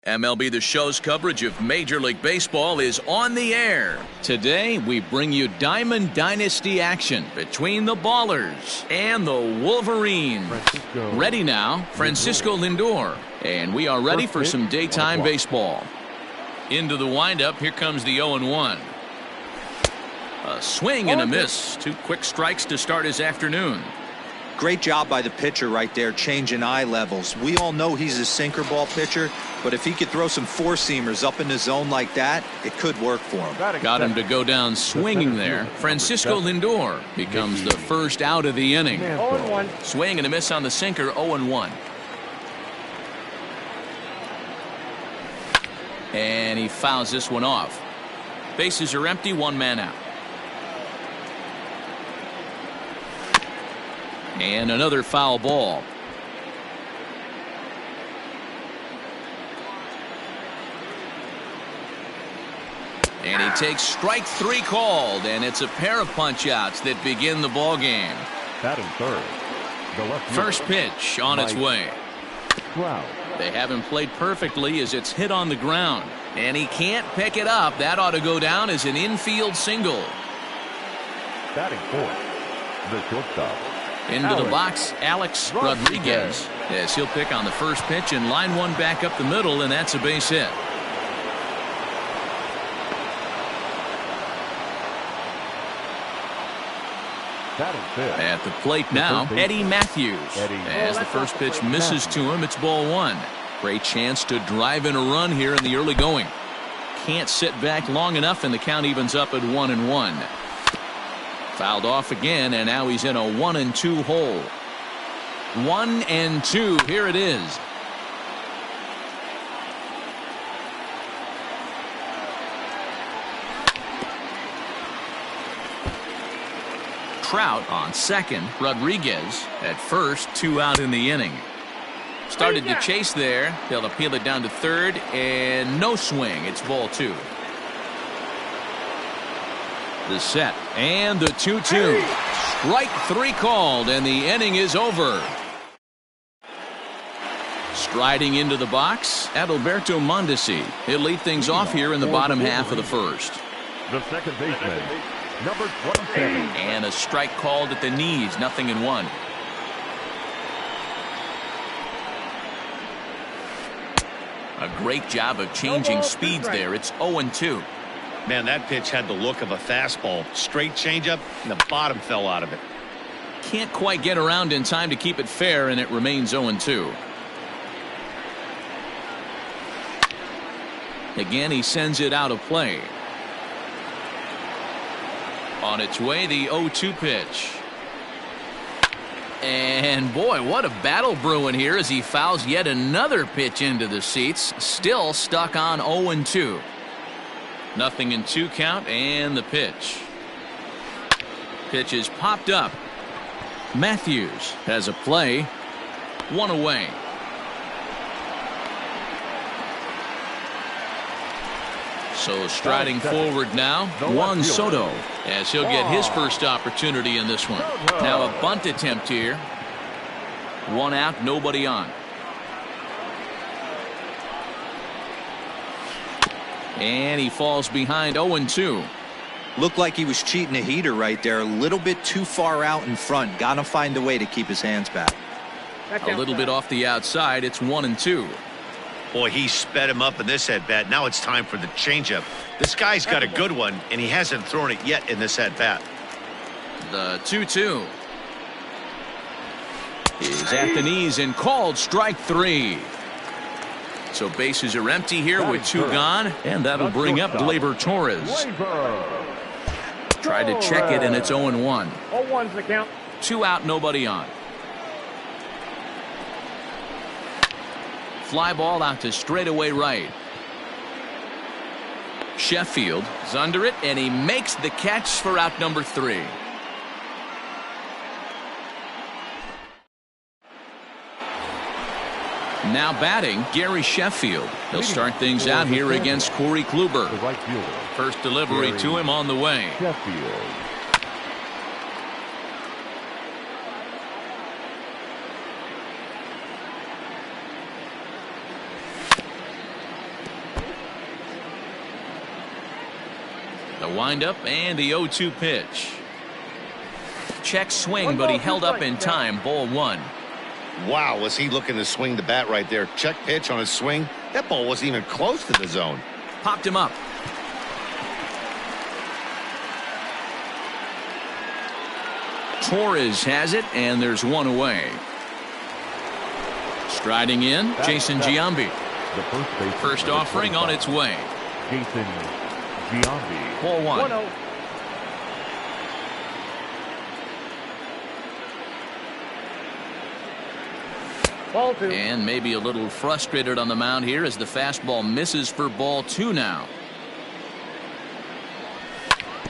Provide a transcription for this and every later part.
MLB The Show's coverage of Major League Baseball is on the air. Today, we bring you Diamond Dynasty action between the Ballers and the Wolverines. Ready now, Francisco Lindor. And we are ready for some daytime baseball. Into the windup, here comes the 0-1. A swing and a miss. Two quick strikes to start his afternoon. Great job by the pitcher right there, changing eye levels. We all know he's a sinker ball pitcher, but if he could throw some four-seamers up in the zone like that, it could work for him. Got him to go down swinging there. Francisco Lindor becomes the first out of the inning. 0-1. Swing and a miss on the sinker, 0-1. And he fouls this one off. Bases are empty, one man out. And another foul ball. And he takes strike three called, and it's a pair of punch-outs that begin the ball game. Batting third. First pitch on its way. Wow. They haven't played perfectly as it's hit on the ground. And he can't pick it up. That ought to go down as an infield single. Batting fourth. The shortstop. Into the box, Alex Rodriguez. Yes, he'll pick on the first pitch and line one back up the middle, and that's a base hit. At the plate now, Eddie Matthews. As the first pitch misses to him, it's ball one. Great chance to drive in a run here in the early going. Can't sit back long enough, and the count evens up at 1-1. Fouled off again, and now he's in a 1-2 hole. 1-2. Here it is. Trout on second. Rodriguez at first. Two out in the inning. Started to chase there. They'll appeal it down to third, and no swing. It's ball two. The set and the 2-2. Strike three called, and the inning is over. Striding into the box, Adalberto Mondesi. He'll lead things off here in the bottom half of the first. The second baseman, number 27. And a strike called at the knees, 0-1. A great job of changing speeds there. It's 0-2. Man, that pitch had the look of a fastball. Straight changeup, and the bottom fell out of it. Can't quite get around in time to keep it fair, and it remains 0-2. Again, he sends it out of play. On its way, the 0-2 pitch. And boy, what a battle brewing here as he fouls yet another pitch into the seats. Still stuck on 0-2. 0-2 count, and the pitch. Pitch is popped up. Matthews has a play. One away. So striding forward now, Juan Soto, as he'll get his first opportunity in this one. Now a bunt attempt here. One out, nobody on. And he falls behind 0-2. Looked like he was cheating a heater right there. A little bit too far out in front. Got to find a way to keep his hands back. A little bit off the outside. It's 1-2. Boy, he sped him up in this at-bat. Now it's time for the changeup. This guy's got a good one, and he hasn't thrown it yet in this at-bat. The 2-2 is at the knees and called strike three. So bases are empty here with two gone, and that'll bring up Gleyber Torres. Tried to check it, and it's 0-1. 0-1's the count. Two out, nobody on. Fly ball out to straightaway right. Sheffield is under it, and he makes the catch for out number 3. Now batting, Gary Sheffield. He'll start things out here against Corey Kluber. First delivery to him on the way. The windup and the 0-2 pitch. Check swing, but he held up in time. Ball 1. Wow, was he looking to swing the bat right there? Check pitch on his swing. That ball wasn't even close to the zone. Popped him up. Torres has it, and there's one away. Striding in, Jason Giambi. First offering on its way. Jason Giambi. Ball 1. Ball 2. And maybe a little frustrated on the mound here as the fastball misses for ball 2 now.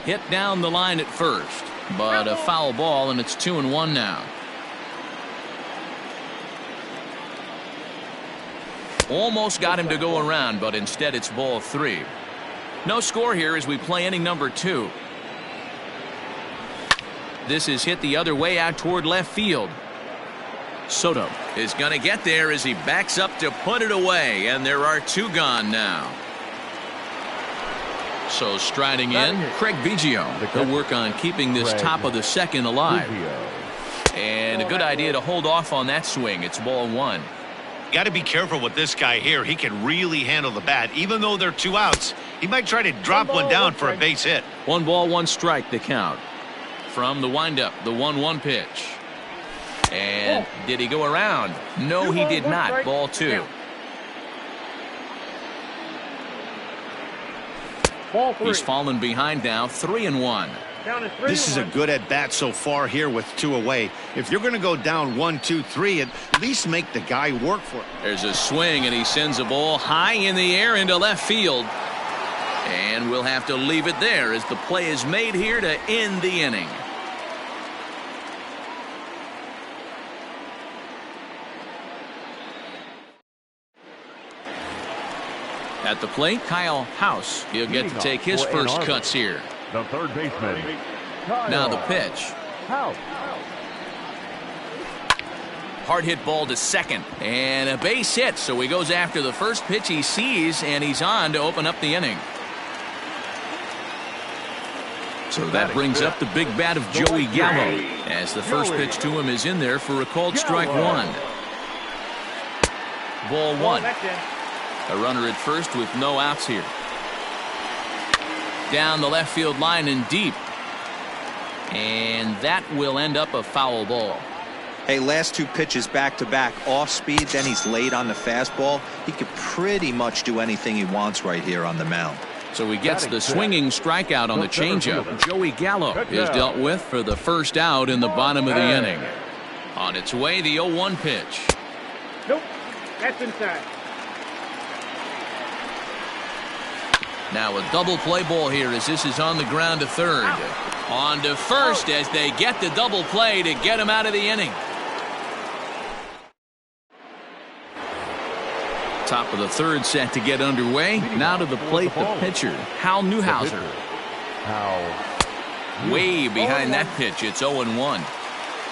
Hit down the line at first, but a foul ball, and it's 2-1 now. Almost got him to go around, but instead it's ball 3. No score here as we play inning number 2. This is hit the other way out toward left field. Soto is going to get there as he backs up to put it away, and there are 2 gone now. So striding in, Craig Biggio. He'll work on keeping this top of the second alive. And a good idea to hold off on that swing. It's ball 1. Got to be careful with this guy here. He can really handle the bat. Even though they're 2 outs, he might try to drop one down for a base hit. 1 ball, 1 strike, the count. From the windup, the 1-1 pitch. And did he go around? No, he did not. Ball 2. He's fallen behind now, 3-1. This is a good at bat so far here with 2 away. If you're going to go down 1, 2, 3, at least make the guy work for it. There's a swing, and he sends a ball high in the air into left field. And we'll have to leave it there as the play is made here to end the inning. At the plate, Kyle House. He'll get to take his first cuts here. The third baseman. Now the pitch. Hard hit ball to second. And a base hit. So he goes after the first pitch he sees, and he's on to open up the inning. So that brings up the big bat of Joey Gallo, as the first pitch to him is in there for a called strike 1. Ball 1. A runner at first with no outs here. Down the left field line and deep. And that will end up a foul ball. Hey, last 2 pitches back-to-back off speed, then he's late on the fastball. He could pretty much do anything he wants right here on the mound. So he gets the swinging strikeout on the changeup. Joey Gallo is dealt with for the first out in the bottom of the inning. On its way, the 0-1 pitch. Nope, that's inside. Now a double play ball here as this is on the ground to third. On to first as they get the double play to get him out of the inning. Top of the third set to get underway. Now to the plate, the pitcher, Hal Newhouser. Way behind that pitch. It's 0-1.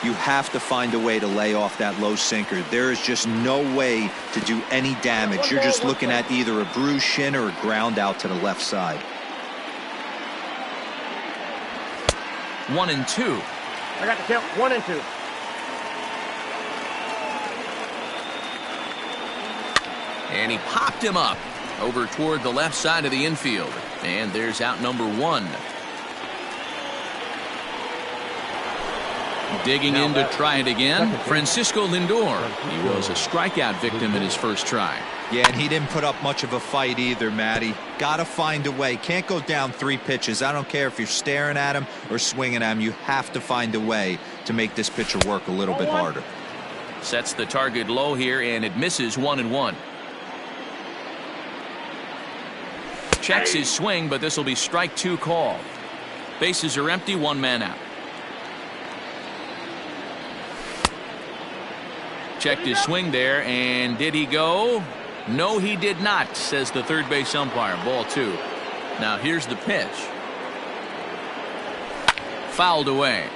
You have to find a way to lay off that low sinker. There is just no way to do any damage. You're just looking at either a bruised shin or a ground out to the left side. 1 and 2. I got the count. 1 and 2. And he popped him up over toward the left side of the infield. And there's out number 1. Digging in to try it again, Francisco Lindor. He was a strikeout victim in his first try. Yeah, and he didn't put up much of a fight either, Matty. Got to find a way. Can't go down 3 pitches. I don't care if you're staring at him or swinging at him. You have to find a way to make this pitcher work a little bit harder. Sets the target low here, and it misses 1-1. Checks his swing, but this will be strike 2 call. Bases are empty, 1 man out. Checked his swing there, and did he go? No, he did not, says the third base umpire. Ball 2. Now here's the pitch. Fouled away.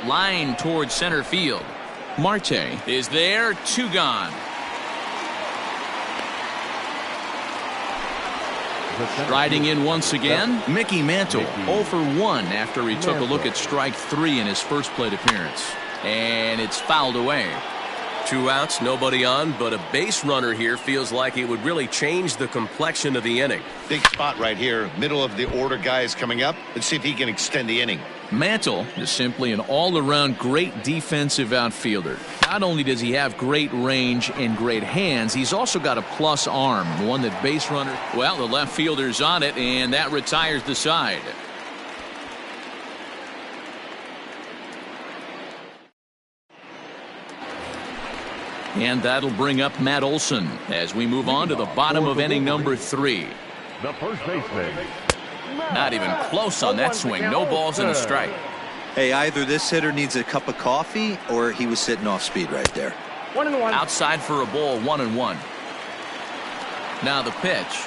Line towards center field. Marte is there, 2 gone. Striding in once again, Mickey Mantle, 0 for 1 after he took a look at strike 3 in his first plate appearance. And it's fouled away. 2 outs, nobody on, but a base runner here feels like it would really change the complexion of the inning. Big spot right here. Middle of the order guy is coming up. Let's see if he can extend the inning. Mantle is simply an all-around great defensive outfielder. Not only does he have great range and great hands, he's also got a plus arm, one that base runner. Well, the left fielder's on it, and that retires the side. And that'll bring up Matt Olson as we move on to the bottom of inning number 3. The first baseman. Not even close on that swing. No balls and a strike. Hey, either this hitter needs a cup of coffee or he was sitting off speed right there. 1-1. Outside for a ball, 1-1. Now the pitch.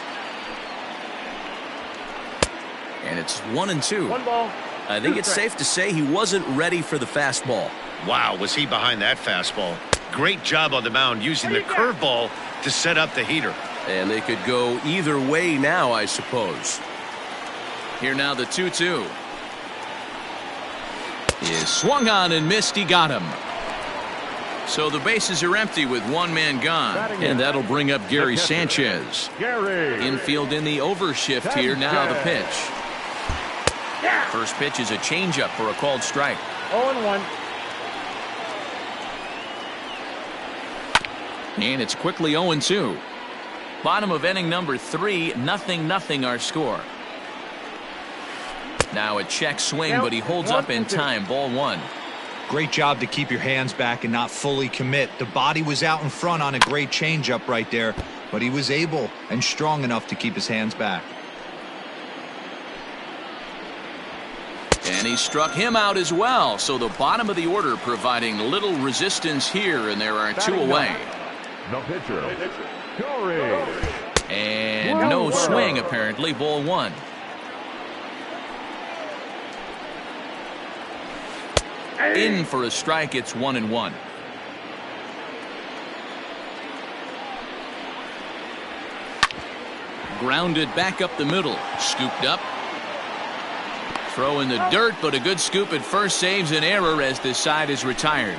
And it's 1-2. 1 ball. I think it's safe to say he wasn't ready for the fastball. Wow, was he behind that fastball? Great job on the mound using the curveball to set up the heater. And they could go either way now, I suppose. Here now the 2-2. Is swung on and missed. He got him. So the bases are empty with one man gone. And that'll bring up Gary Sanchez. Infield in the overshift here. Now the pitch. First pitch is a changeup for a called strike. 0-1. And it's quickly 0-2. Bottom of inning number 3, 0-0 our score. Now a check swing, but he holds up in time. Ball 1. Great job to keep your hands back and not fully commit. The body was out in front on a great changeup right there, but he was able and strong enough to keep his hands back. And he struck him out as well. So the bottom of the order providing little resistance here, and there are 2 away. The pitcher, Corey. And no swing, apparently. Ball 1. In for a strike. It's 1-1. Grounded back up the middle. Scooped up. Throw in the dirt, but a good scoop at first saves an error as this side is retired.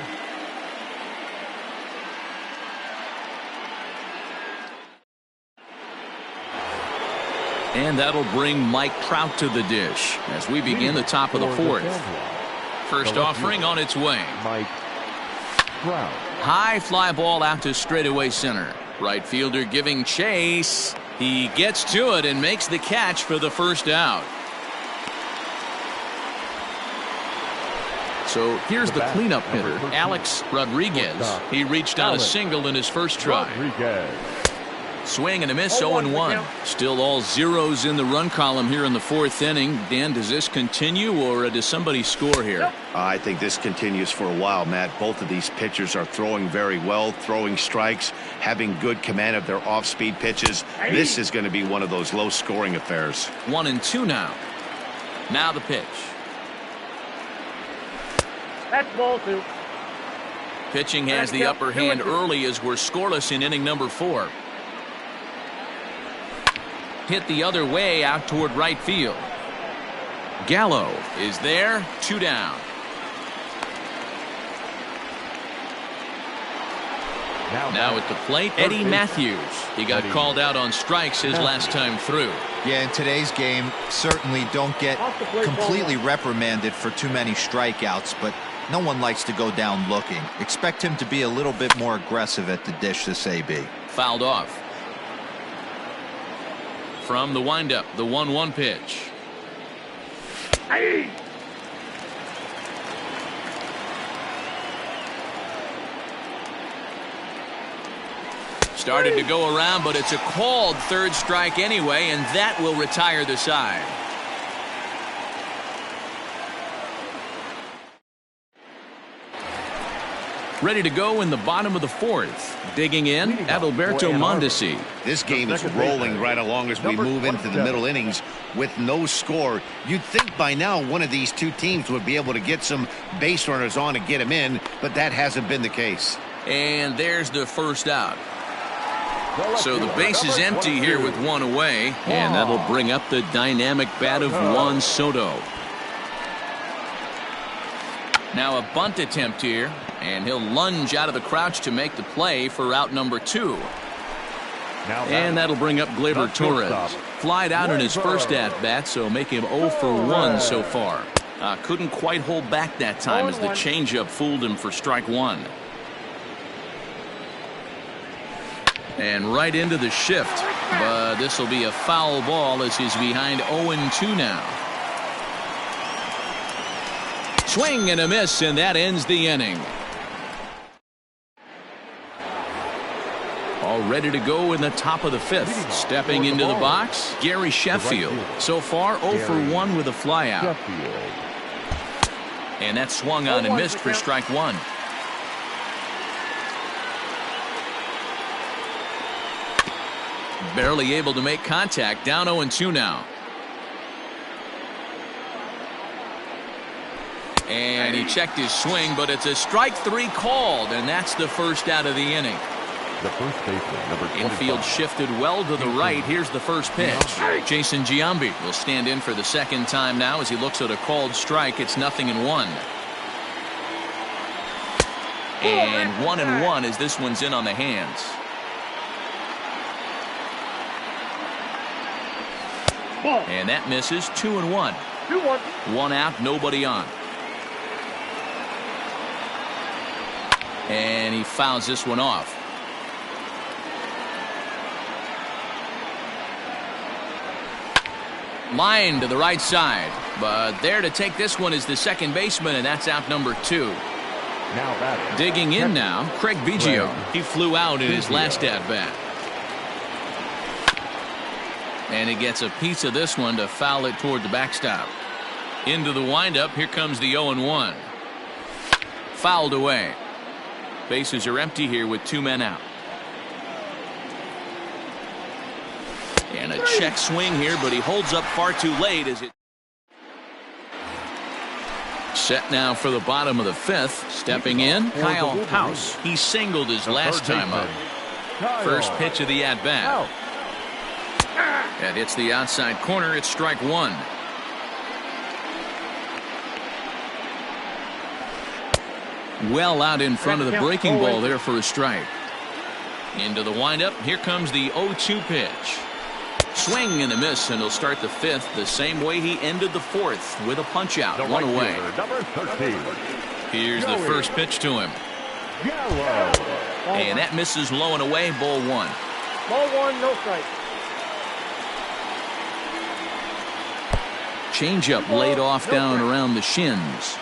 And that'll bring Mike Trout to the dish as we begin the top of the 4th. First offering on its way. Mike Trout. High fly ball out to straightaway center. Right fielder giving chase. He gets to it and makes the catch for the first out. So here's the cleanup hitter, Alex Rodriguez. He reached on a single in his first try. Swing and a miss, 0-1. Still all zeros in the run column here in the 4th inning. Dan, does this continue or does somebody score here? I think this continues for a while, Matt. Both of these pitchers are throwing very well, throwing strikes, having good command of their off-speed pitches. This is going to be one of those low-scoring affairs. 1-2 now. Now the pitch. That's ball 2. Pitching has the upper hand early as we're scoreless in inning number 4. Hit the other way out toward right field. Gallo is there. 2 down. Now at the plate, Eddie Matthews. He got called out on strikes his last time through. Yeah, in today's game, certainly don't get completely reprimanded for too many strikeouts, but no one likes to go down looking. Expect him to be a little bit more aggressive at the dish this AB. Fouled off. From the windup, the 1-1 pitch. Started to go around, but it's a called third strike anyway, and that will retire the side. Ready to go in the bottom of the 4th. Digging in, Adalberto Mondesi. This game is rolling right along as we move into the middle innings with no score. You'd think by now one of these 2 teams would be able to get some base runners on and get them in, but that hasn't been the case. And there's the first out. So the base is empty here with one away, and that'll bring up the dynamic bat of Juan Soto. Now a bunt attempt here, and he'll lunge out of the crouch to make the play for out number 2. And that'll bring up Gleyber Torres. Flied out in his first at-bat, so make him 0 for 1 so far. Couldn't quite hold back that time as the changeup fooled him for strike 1. And right into the shift, but this will be a foul ball as he's behind 0-2 now. Swing and a miss, and that ends the inning. All ready to go in the top of the 5th. Stepping into the box, Gary Sheffield. So far 0 for 1 with a flyout. And that swung on and missed for strike 1. Barely able to make contact, down 0-2 now. And he checked his swing, but it's a strike 3 called, and that's the first out of the inning. The first baseman, number 25. Infield shifted well to the right. Here's the first pitch. Jason Giambi will stand in for the second time now as he looks at a called strike. It's 0-1. And 1-1 as this one's in on the hands. And that misses. 2-1. 1 out, nobody on. And he fouls this one off. Line to the right side, but there to take this one is the second baseman, and that's out number 2. Digging in now, Craig Biggio. He flew out in his last at-bat. And he gets a piece of this one to foul it toward the backstop. Into the windup, here comes the 0-1. Fouled away. Bases are empty here with 2 men out. And a check swing here, but he holds up far too late as it. Set now for the bottom of the 5th. Stepping in, Kyle House. He singled his last time up. First pitch of the at-bat. That hits the outside corner. It's strike 1. Well out in front of the breaking ball there for a strike. Into the windup. Here comes the 0-2 pitch. Swing and a miss, and he'll start the 5th the same way he ended the 4th with a punch out. 1 away. Here's the first pitch to him. And that misses low and away. Ball 1. Ball 1, no strike. Changeup laid off down around the shins.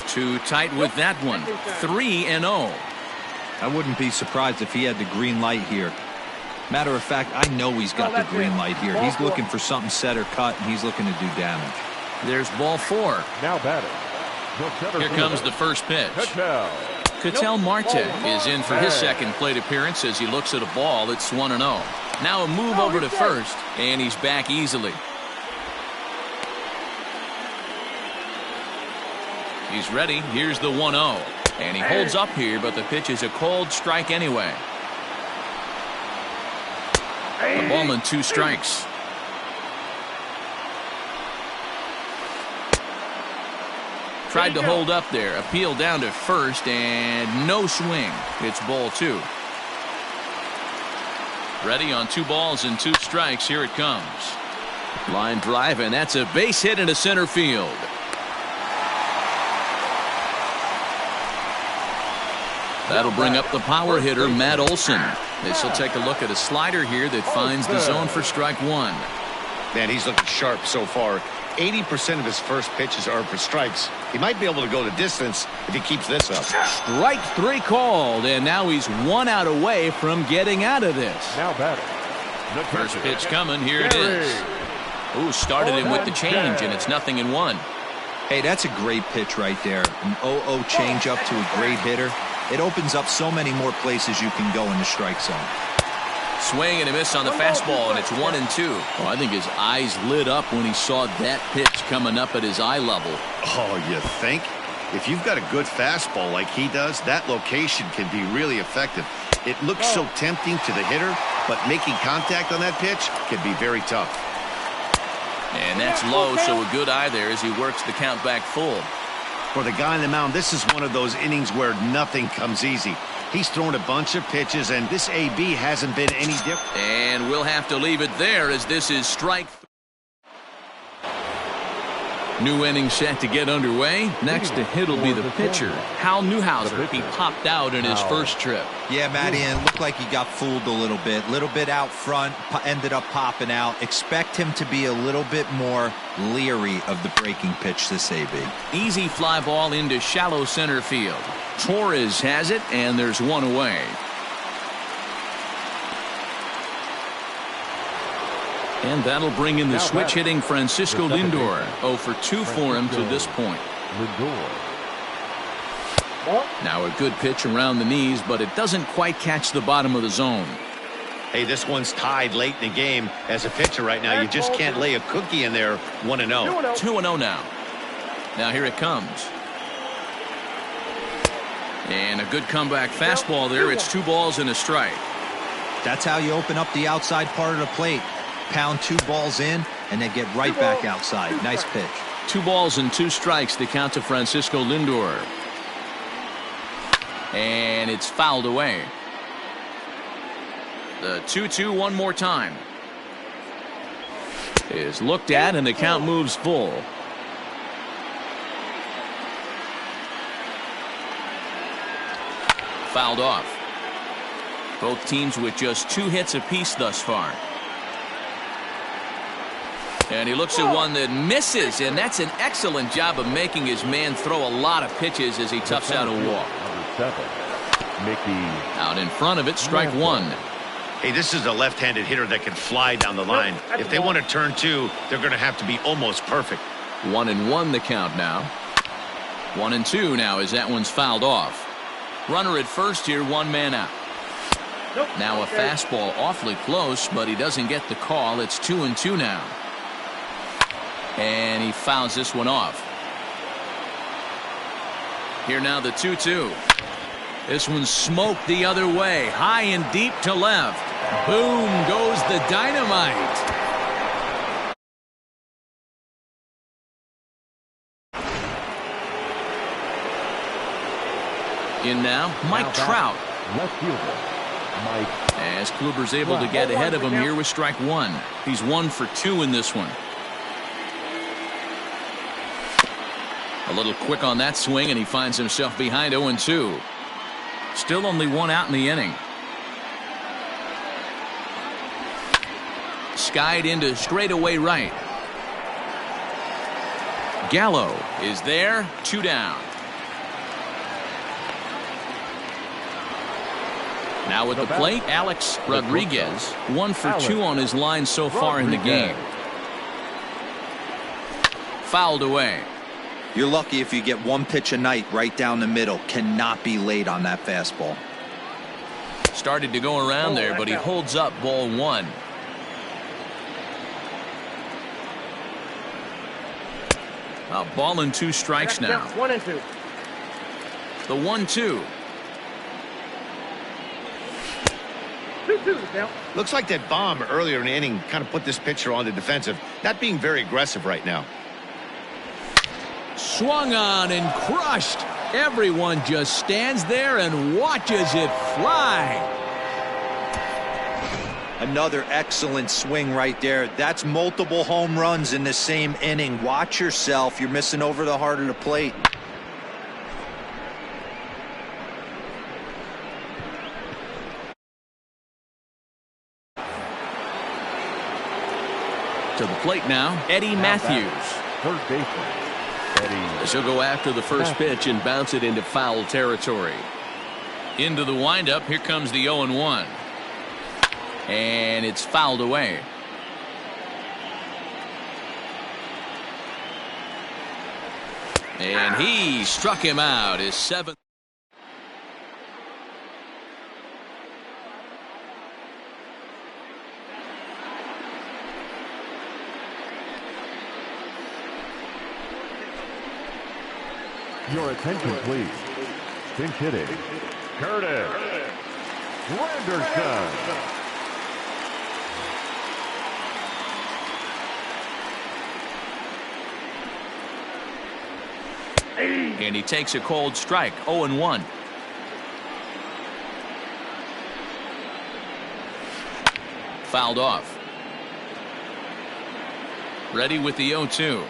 Too tight with that one. 3-0. I wouldn't be surprised if he had the green light here. Matter of fact, I know he's got the green light here. He's looking for something set or cut, and he's looking to do damage. There's ball 4. Now batting. Here comes the first pitch. Ketel Marte is in for his second plate appearance as he looks at a ball that's 1-0. Now a move over to first, and he's back easily. He's ready. Here's the 1-0. And he holds up here, but the pitch is a called strike anyway. The ball and 2 strikes. Tried to hold up there. Appeal down to first, and no swing. It's ball 2. Ready on 2 balls and 2 strikes. Here it comes. Line drive, and that's a base hit into center field. That'll bring up the power hitter, Matt Olson. This will take a look at a slider here that finds the zone for strike 1. Man, he's looking sharp so far. 80% of his first pitches are for strikes. He might be able to go the distance if he keeps this up. Strike 3 called, and now he's 1 out away from getting out of this. Now batting. First pitch coming. Here it is. Ooh, started him with the change, and it's 0-1. Hey, that's a great pitch right there. An 0-0 changeup to a great hitter. It opens up so many more places you can go in the strike zone. Swing and a miss on the fastball, and it's 1-2. Oh, I think his eyes lit up when he saw that pitch coming up at his eye level. Oh, you think? If you've got a good fastball like he does, that location can be really effective. It looks so tempting to the hitter, but making contact on that pitch can be very tough. And that's low, so a good eye there as he works the count back full. For the guy on the mound, this is one of those innings where nothing comes easy. He's thrown a bunch of pitches, and this AB hasn't been any different. And we'll have to leave it there as this is strike. New inning set to get underway. Next to hit will be the pitcher, Hal Newhouser. He popped out in his first trip. Yeah, Matty, and it looked like he got fooled a little bit out front, ended up popping out. Expect him to be a little bit more leery of the breaking pitch this AB. Easy fly ball into shallow center field. Torres has it, and there's one away. And that'll bring in the switch-hitting Francisco Lindor. 0 for 2 for him to this point. Now a good pitch around the knees, but it doesn't quite catch the bottom of the zone. Hey, this one's tied late in the game. As a pitcher right now, you just can't lay a cookie in there. 1-0. 2-0 now. Now here it comes. And a good comeback fastball there. It's 2 balls and a strike. That's how you open up the outside part of the plate. Pound 2 balls in and then get right back outside. Nice pitch. 2 balls and 2 strikes to count to Francisco Lindor. And it's fouled away. The 2-2 one more time. Is looked at and the count moves full. Fouled off. Both teams with just 2 hits apiece thus far. And he looks at one that misses, and that's an excellent job of making his man throw a lot of pitches as he toughs out a walk. Out in front of it, strike 1. Hey, this is a left-handed hitter that can fly down the line. If they want to turn 2, they're going to have to be almost perfect. 1-1 the count now. 1-2 now as that one's fouled off. Runner at first here, 1 man out. Now a fastball awfully close, but he doesn't get the call. It's 2-2 now. And he fouls this one off. Here now the 2-2. This one's smoked the other way. High and deep to left. Boom goes the dynamite. In now, Mike Trout. Left fielder, Mike. As Kluber's able to get ahead of him here with strike 1. He's 1 for 2 in this one. A little quick on that swing, and he finds himself behind 0-2. Still only 1 out in the inning. Skied into straightaway right. Gallo is there, 2 down. Now at the plate, Alex Rodriguez, 1 for 2 on his line so far in the game. Fouled away. You're lucky if you get 1 pitch a night right down the middle. Cannot be late on that fastball. Started to go around there, but he holds up ball 1. A ball and 2 strikes now. 1-2. The 1-2. 2-2 now. Looks like that bomb earlier in the inning kind of put this pitcher on the defensive. Not being very aggressive right now. Swung on and crushed. Everyone just stands there and watches it fly. Another excellent swing right there. That's multiple home runs in the same inning. Watch yourself. You're missing over the heart of the plate. To the plate now, Eddie Matthews. Third baseman, Eddie. She'll go after the first pitch and bounce it into foul territory. Into the windup, here comes the 0-1. And it's fouled away. And he struck him out, his 7th. Your attention, please. Pinch hitting. Curtis Granderson. And he takes a cold strike, 0-1. Fouled off. Ready with the 0-2.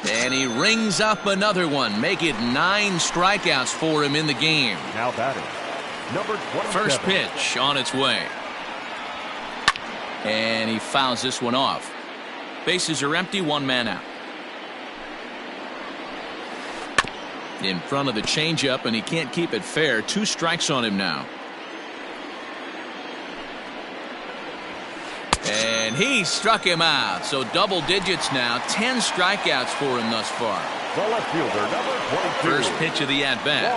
And he rings up another one. Make it 9 strikeouts for him in the game. Now batting, number 27. First pitch on its way. And he fouls this one off. Bases are empty, 1 man out. In front of the changeup, and he can't keep it fair. 2 strikes on him now. And he struck him out. So double digits now. 10 strikeouts for him thus far. The left fielder, number 22. First pitch of the at-bat.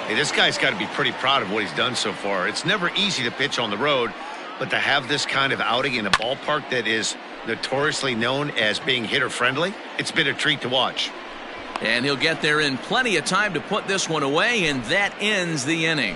Hey, this guy's got to be pretty proud of what he's done so far. It's never easy to pitch on the road, but to have this kind of outing in a ballpark that is notoriously known as being hitter-friendly, it's been a treat to watch. And he'll get there in plenty of time to put this one away, and that ends the inning.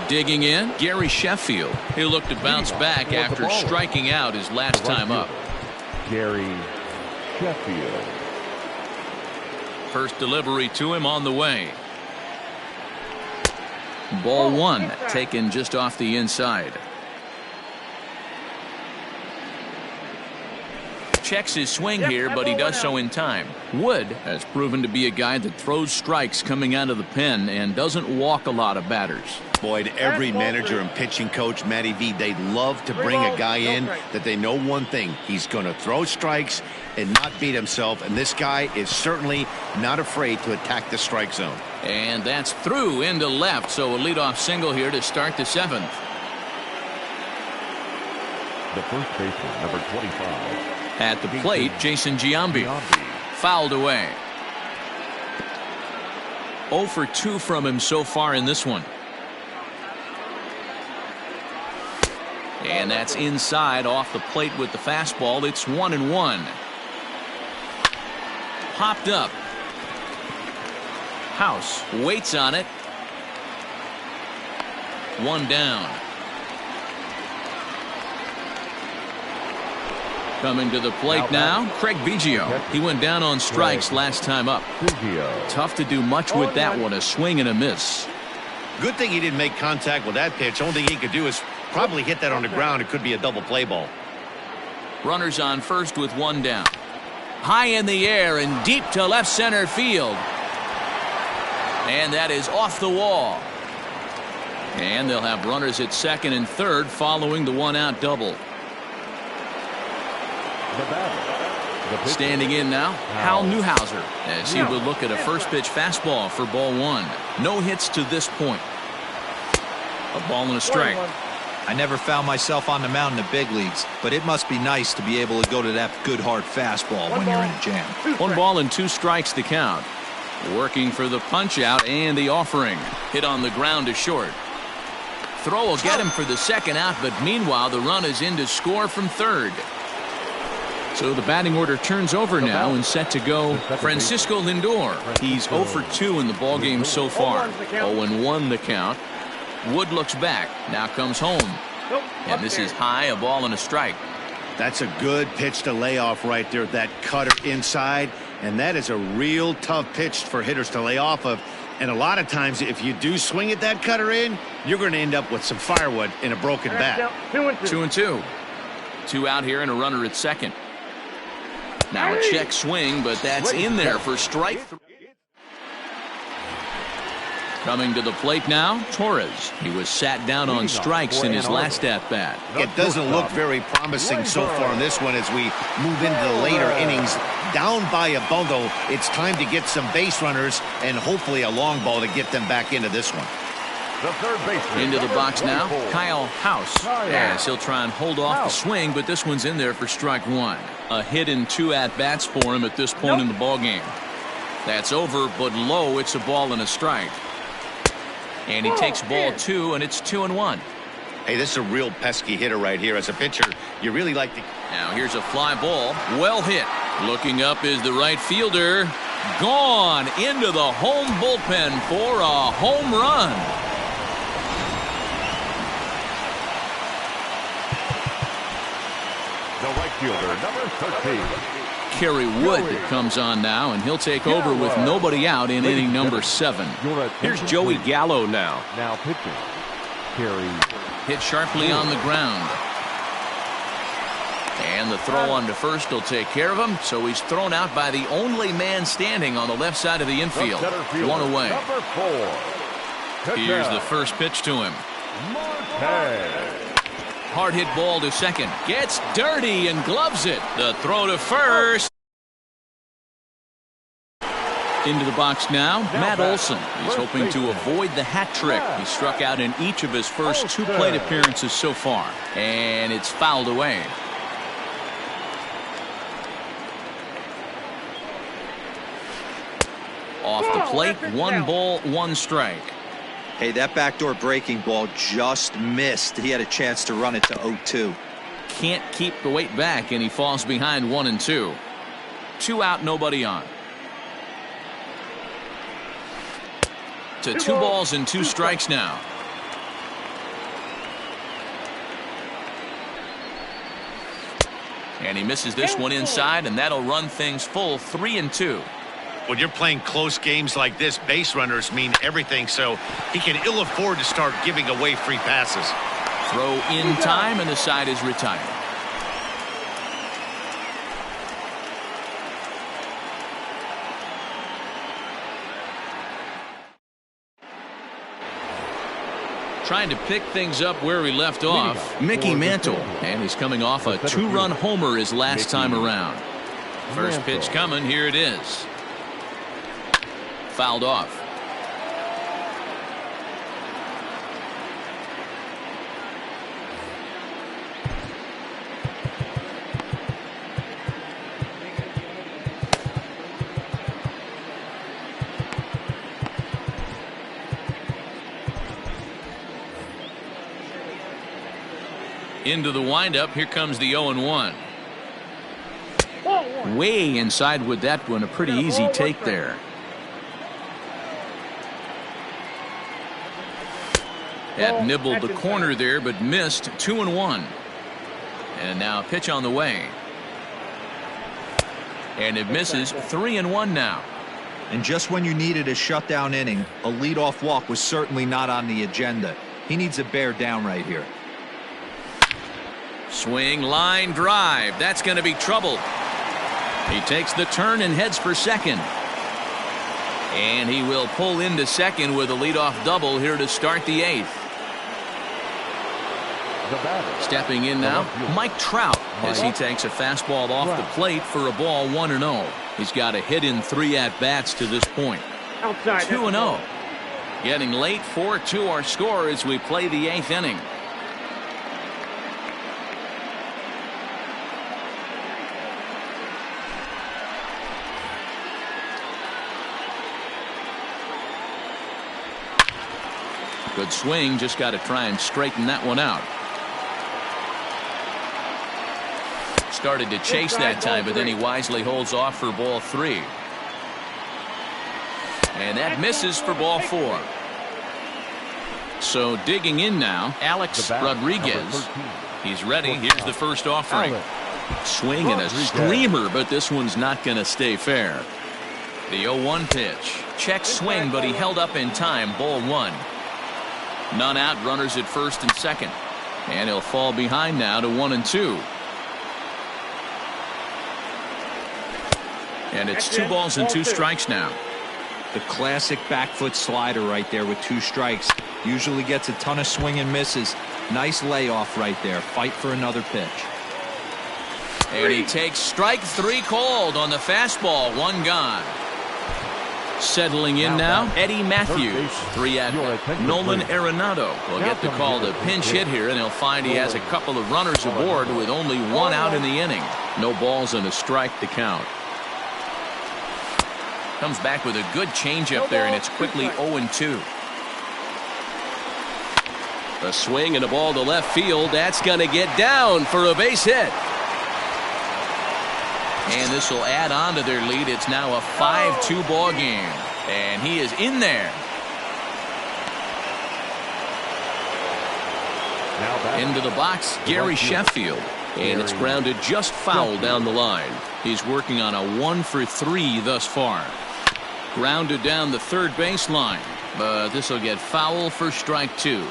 Digging in, Gary Sheffield. He'll look to bounce back after striking out his last time up. Gary Sheffield. First delivery to him on the way. Ball 1, taken just off the inside. Checks his swing here, but he does so in time. Wood has proven to be a guy that throws strikes coming out of the pen and doesn't walk a lot of batters. Boyd, every manager and pitching coach, Matty V, they'd love to bring a guy in that they know one thing. He's going to throw strikes and not beat himself, and this guy is certainly not afraid to attack the strike zone. And that's through into left, so a leadoff single here to start the 7th. The first baseman, number 25. At the plate, Jason Giambi. Fouled away. 0 for 2 from him so far in this one. And that's inside off the plate with the fastball. It's 1-1. Popped up. House waits on it. 1 down. Coming to the plate now, Craig Biggio. He went down on strikes last time up. Tough to do much with that one, a swing and a miss. Good thing he didn't make contact with that pitch. Only thing he could do is probably hit that on the ground. It could be a double play ball. Runners on first with 1 down. High in the air and deep to left center field. And that is off the wall. And they'll have runners at second and third following the 1-out double. Standing in now, Hal Newhouser, as he will look at a first pitch fastball for ball 1. No hits to this point. A ball and a strike. I never found myself on the mound in the big leagues, but it must be nice to be able to go to that good hard fastball when you're in a jam. 1 ball and 2 strikes to count. Working for the punch out and the offering. Hit on the ground to short. Throw will get him for the 2nd out, but meanwhile the run is in to score from third. So the batting order turns over now and set to go Francisco Lindor. He's 0 for 2 in the ballgame so far. 0-1 the count. Wood looks back. Now comes home. And this is high, a ball and a strike. That's a good pitch to lay off right there. That cutter inside. And that is a real tough pitch for hitters to lay off of. And a lot of times, if you do swing at that cutter in, you're going to end up with some firewood in a broken bat. 2-2. 2 out here and a runner at second. Now a check swing, but that's in there for strike. Coming to the plate now, Torres. He was sat down on strikes in his last at-bat. It doesn't look very promising so far in this one as we move into the later innings. Down by a bundle, it's time to get some base runners and hopefully a long ball to get them back into this one. the third baseman. Into the box now, 24. Kyle House. Yes, he'll try and hold off the swing, but this one's in there for strike one. A hit and 2 at-bats for him at this point in the ballgame. That's over, but low. It's a ball and a strike. And he takes ball 2, and it's 2-1. Hey, this is a real pesky hitter right here. As a pitcher, you really like to... Now here's a fly ball. Well hit. Looking up is the right fielder. Gone into the home bullpen for a home run. The right fielder, number 13. Kerry Wood comes on now, and he'll take over with nobody out in inning number 7. Here's Joey Gallo now. Now pitching. Kerry. Hit sharply on the ground. And the throw on to first will take care of him, so he's thrown out by the only man standing on the left side of the infield. One away. Number 4. Here's the first pitch to him. Marquez. Hard hit ball to second. Gets dirty and gloves it. The throw to first. Into the box now, Matt Olson. He's hoping to avoid the hat trick. He struck out in each of his first 2 plate appearances so far. And it's fouled away. Off the plate, 1 ball, 1 strike. Hey, that backdoor breaking ball just missed. He had a chance to run it to 0-2. Can't keep the weight back, and he falls behind 1-2. 2 out, nobody on. To 2 balls and 2 strikes now. And he misses this one inside, and that'll run things full 3-2. When you're playing close games like this, base runners mean everything, so he can ill afford to start giving away free passes. Throw in time, and the side is retired. Trying to pick things up where we left off, Mickey Mantle, and he's coming off a 2-run homer his last time around. First pitch coming, here it is. Fouled off. Into the windup. Here comes the 0-1. Way inside with that one. A pretty easy take there. Had nibbled the corner there, but missed. 2-1. And now pitch on the way. And it misses. 3-1 now. And just when you needed a shutdown inning, a leadoff walk was certainly not on the agenda. He needs to bear down right here. Swing, line drive. That's going to be trouble. He takes the turn and heads for second. And he will pull into second with a leadoff double here to start the 8th. Stepping in now, Mike Trout, as he takes a fastball off the plate for a ball 1-0. He's got a hit in 3 at-bats to this point. 2-0. Getting late, 4-2 our score as we play the 8th inning. Good swing, just got to try and straighten that one out. Started to chase that time, but then he wisely holds off for ball 3. And that misses for ball 4. So digging in now, Alex Rodriguez. He's ready. Here's the first offering. Swing and a screamer, but this one's not going to stay fair. The 0-1 pitch. Check swing, but he held up in time. Ball 1. None out, runners at first and second. And he'll fall behind now to 1-2. And it's 2 balls and 2 strikes now. The classic back foot slider right there with 2 strikes. Usually gets a ton of swing and misses. Nice layoff right there. Fight for another pitch. And he takes strike 3 called on the fastball. 1 gone. Settling in now, Eddie Matthews. 3 at Nolan Arenado will get the call to pinch hit here, and he'll find he has a couple of runners aboard with only 1 out in the inning. No balls and a strike to count. Comes back with a good changeup there, and it's quickly 0-2. A swing and a ball to left field. That's going to get down for a base hit. And this will add on to their lead. It's now a 5-2 ball game. And he is in there. Into the box, Gary Sheffield. And it's grounded just foul down the line. He's working on a 1-for-3 thus far. Grounded down the third baseline. But this will get foul for strike 2.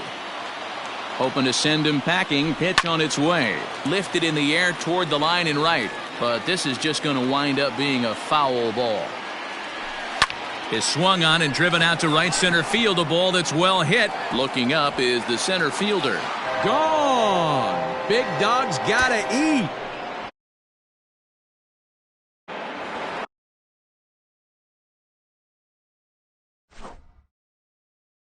Hoping to send him packing. Pitch on its way. Lifted in the air toward the line and right. But this is just going to wind up being a foul ball. Is swung on and driven out to right center field. A ball that's well hit. Looking up is the center fielder. Gone. Big Dog's got to eat.